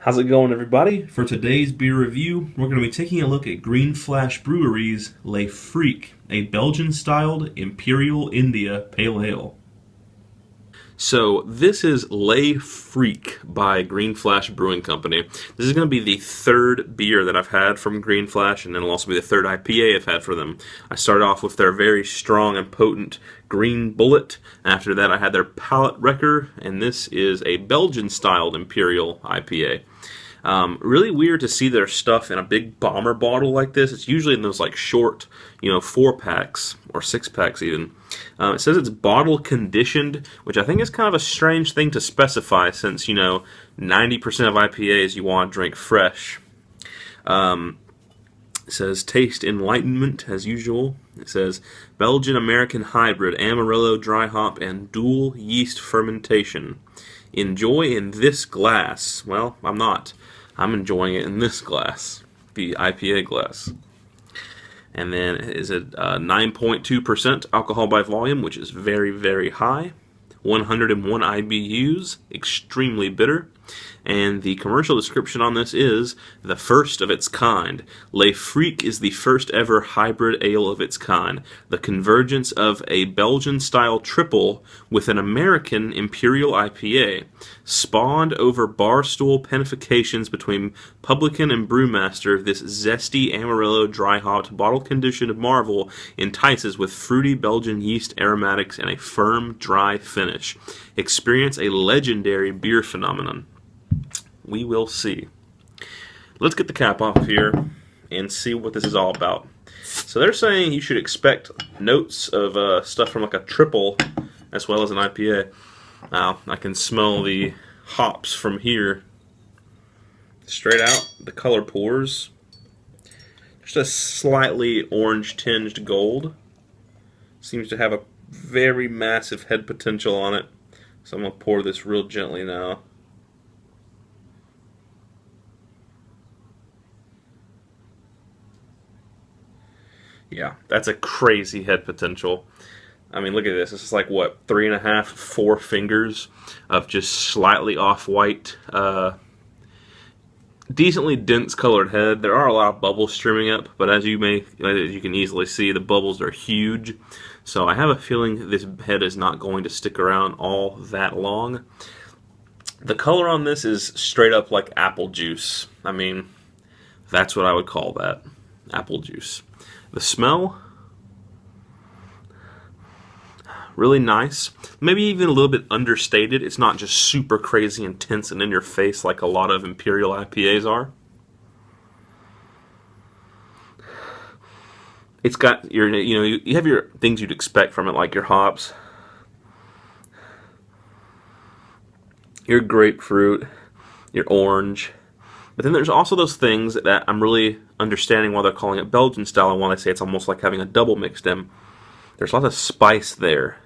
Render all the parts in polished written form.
How's it going, everybody? For today's beer review, we're going to be taking a look at Green Flash Brewery's Le Freak, a Belgian-styled Imperial India Pale Ale. So this is Le Freak by Green Flash Brewing Company. This is going to be the third beer that I've had from Green Flash, and then it'll also be the third IPA I've had for them. I started off with their very strong and potent Green Bullet. After that, I had their Palate Wrecker, and this is a Belgian-styled Imperial IPA. Really weird to see their stuff in a big bomber bottle like this. It's usually in those like short, 4-packs or 6-packs even. It says it's bottle conditioned, which I think is kind of a strange thing to specify since, 90% of IPAs you want to drink fresh. It says taste enlightenment as usual. It says Belgian-American hybrid, Amarillo dry hop, and dual yeast fermentation. Enjoy in this glass. Well, I'm not. I'm enjoying it in this glass, the IPA glass. And then is it 9.2% alcohol by volume, which is very, very high. 101 IBUs, extremely bitter. And the commercial description on this is the first of its kind. Le Freak is the first ever hybrid ale of its kind, the convergence of a Belgian-style triple with an American Imperial IPA, spawned over barstool penifications between publican and brewmaster. This zesty Amarillo dry-hopped, bottle-conditioned marvel entices with fruity Belgian yeast aromatics and a firm, dry finish. Experience a legendary beer phenomenon. We will see. Let's get the cap off here and see what this is all about. So they're saying you should expect notes of stuff from like a triple as well as an IPA. Now, I can smell the hops from here. Straight out, the color pours. Just a slightly orange-tinged gold. Seems to have a very massive head potential on it. So I'm going to pour this real gently now. Yeah, that's a crazy head potential. I mean, look at this. This is like, what, 3.5, 4 fingers of just slightly off-white, decently dense colored head. There are a lot of bubbles streaming up, but as you can easily see, the bubbles are huge. So I have a feeling this head is not going to stick around all that long. The color on this is straight up like apple juice. I mean, that's what I would call that. Apple juice. The smell, really nice. Maybe even a little bit understated. It's not just super crazy intense and in your face like a lot of Imperial IPAs are. It's got your, you have your things you'd expect from it, like your hops, your grapefruit, your orange. But then there's also those things that I'm really understanding why they're calling it Belgian style and why they say it's almost like having a double mixed in. There's a lot of spice there.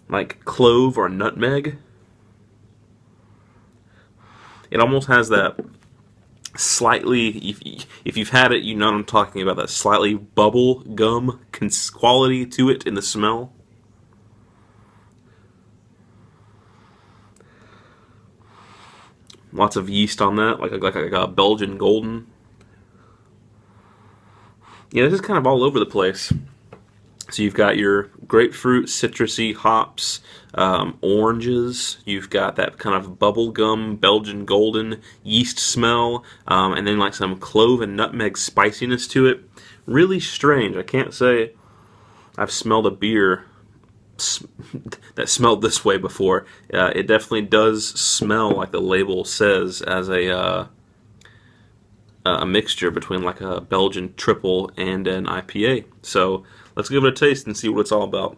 Like clove or nutmeg. It almost has that slightly, if you've had it, you know what I'm talking about, that slightly bubble gum quality to it in the smell. Lots of yeast on that, like a Belgian golden. Yeah, this is kind of all over the place. So you've got your grapefruit, citrusy hops, oranges. You've got that kind of bubblegum Belgian golden yeast smell, and then like some clove and nutmeg spiciness to it. Really strange. I can't say I've smelled a beer that smelled this way before. It definitely does smell like the label says as a mixture between like a Belgian triple and an IPA. So let's give it a taste and see what it's all about.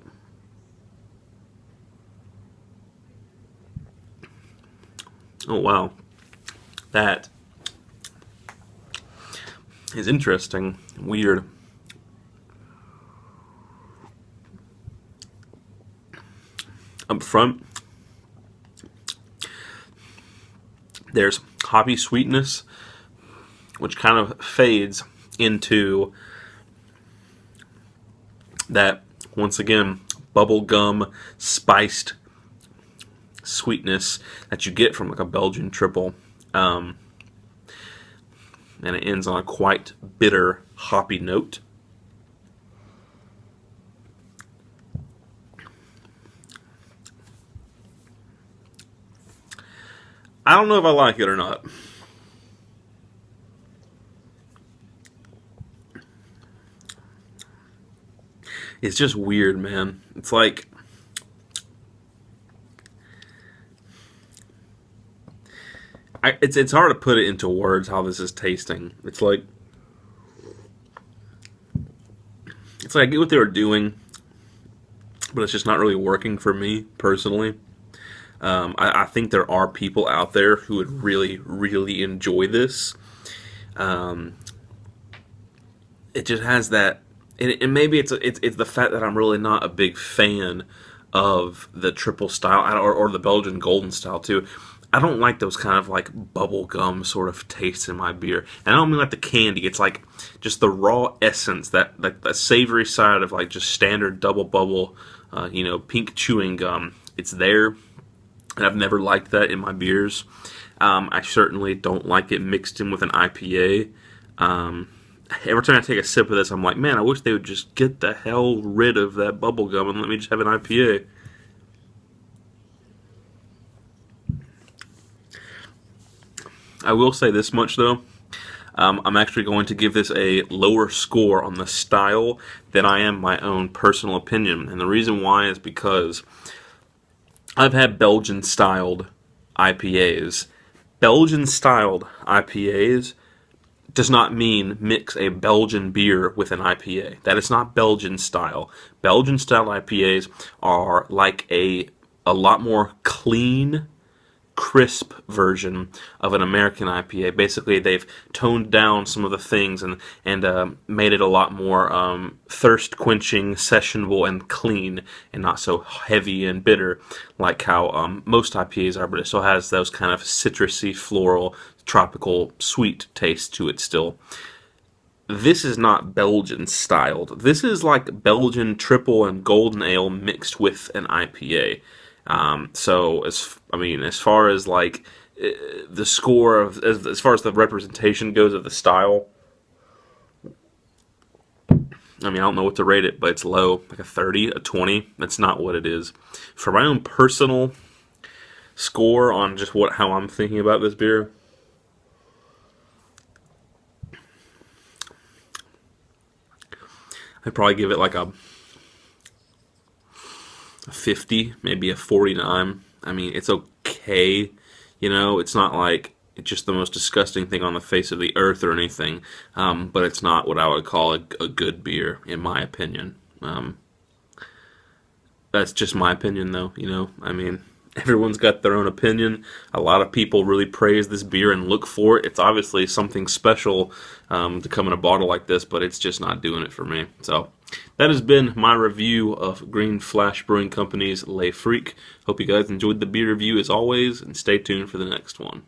Oh wow, that is interesting, weird. Up front, there's hoppy sweetness, which kind of fades into that, once again, bubblegum spiced sweetness that you get from like a Belgian triple. And it ends on a quite bitter, hoppy note. I don't know if I like it or not. It's just weird, man. It's like, it's hard to put it into words how this is tasting. It's like I get what they were doing, but it's just not really working for me personally. I think there are people out there who would really, really enjoy this. It just has that, and maybe it's the fact that I'm really not a big fan of the triple style or the Belgian golden style too. I don't like those kind of like bubble gum sort of tastes in my beer, and I don't mean like the candy. It's like just the raw essence, that like the savory side of like just standard double bubble, pink chewing gum. It's there, and I've never liked that in my beers. I certainly don't like it mixed in with an IPA. Every time I take a sip of this, I'm like, man, I wish they would just get the hell rid of that bubble gum and let me just have an IPA. I will say this much, though. I'm actually going to give this a lower score on the style than I am my own personal opinion. And the reason why is because I've had Belgian-styled IPAs. Belgian-styled IPAs does not mean mix a Belgian beer with an IPA. That is not Belgian style. Belgian style IPAs are like a lot more clean, crisp version of an American IPA. Basically, they've toned down some of the things and made it a lot more thirst-quenching, sessionable, and clean, and not so heavy and bitter like how most IPAs are, but it still has those kind of citrusy, floral, tropical, sweet taste to it still. This is not Belgian styled. This is like Belgian triple and golden ale mixed with an IPA. So as far as like the score of as far as the representation goes of the style, I don't know what to rate it, but it's low, like a 30, a 20. That's not what it is. For my own personal score on just how I'm thinking about this beer, I'd probably give it like a 50, maybe a 49. It's okay. It's not like it's just the most disgusting thing on the face of the earth or anything. But it's not what I would call a good beer, in my opinion. That's just my opinion, though. Everyone's got their own opinion. A lot of people really praise this beer and look for it. It's obviously something special to come in a bottle like this, but it's just not doing it for me. So that has been my review of Green Flash Brewing Company's Le Freak. Hope you guys enjoyed the beer review as always, and stay tuned for the next one.